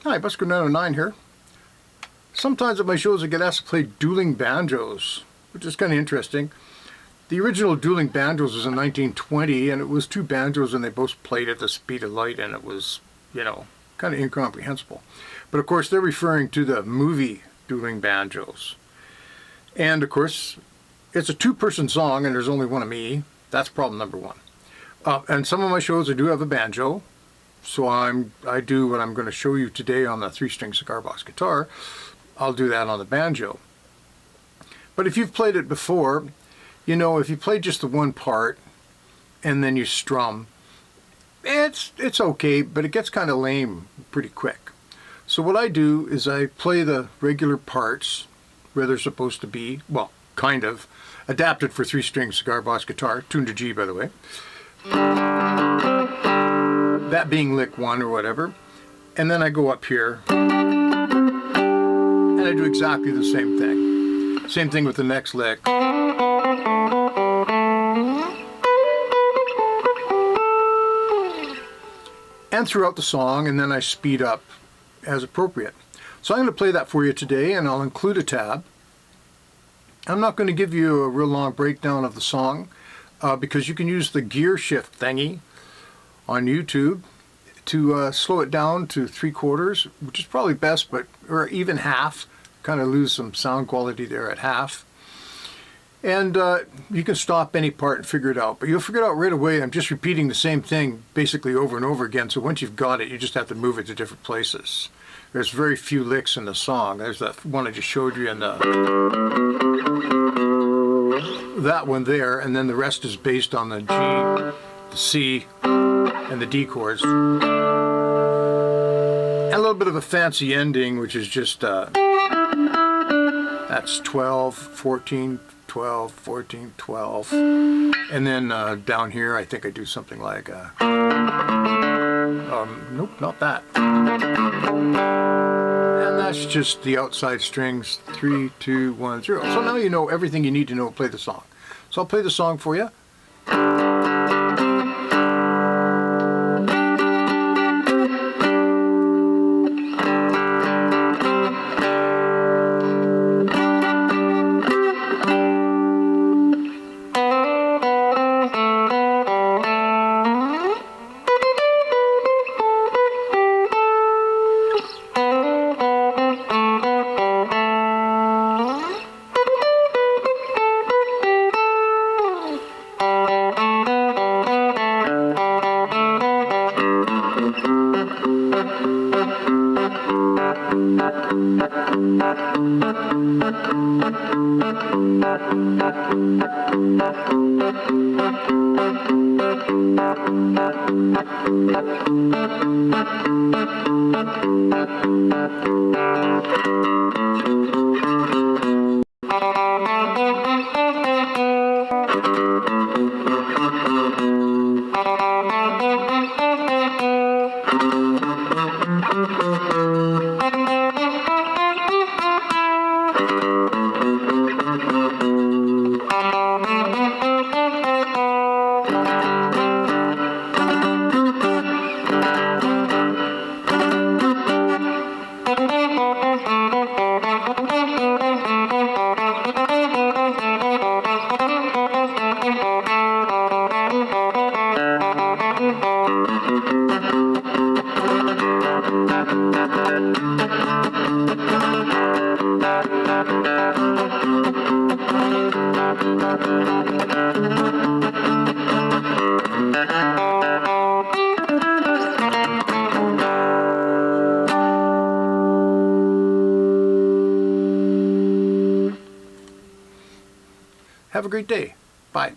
Hi, Busker909 here. Sometimes at my shows I get asked to play dueling banjos, which is kind of interesting. The original Dueling Banjos was in 1920, and it was two banjos and they both played at the speed of light, and it was, kind of incomprehensible. But of course they're referring to the movie Dueling Banjos. And of course it's a two-person song and there's only one of me. That's problem number one. And some of my shows I do have a banjo. So I do what I'm going to show you today on the 3-string cigar box guitar. I'll do that on the banjo. But if you've played it before, if you play just the one part and then you strum, it's okay, but it gets kind of lame pretty quick. So what I do is I play the regular parts where they're supposed to be, well, kind of, adapted for 3-string cigar box guitar, tuned to G by the way. That being lick 1 or whatever, and then I go up here and I do exactly the same thing. Same thing with the next lick. And throughout the song, and then I speed up as appropriate. So I'm going to play that for you today, and I'll include a tab. I'm not going to give you a real long breakdown of the song because you can use the gear shift thingy on YouTube to slow it down to 3/4, which is probably best, or even half. Kind of lose some sound quality there at half. And you can stop any part and figure it out, but you'll figure it out right away. I'm just repeating the same thing basically over and over again, so once you've got it, you just have to move it to different places. There's very few licks in the song. There's that one I just showed you in that one there, and then the rest is based on the G, the C, and the D chords. And a little bit of a fancy ending, which is just, that's 12, 14, 12, 14, 12. And then down here, I think I do something like, nope, not that. And that's just the outside strings, 3, 2, 1, 0. So now you know everything you need to know to play the song. So I'll play the song for you. Have a great day. Bye.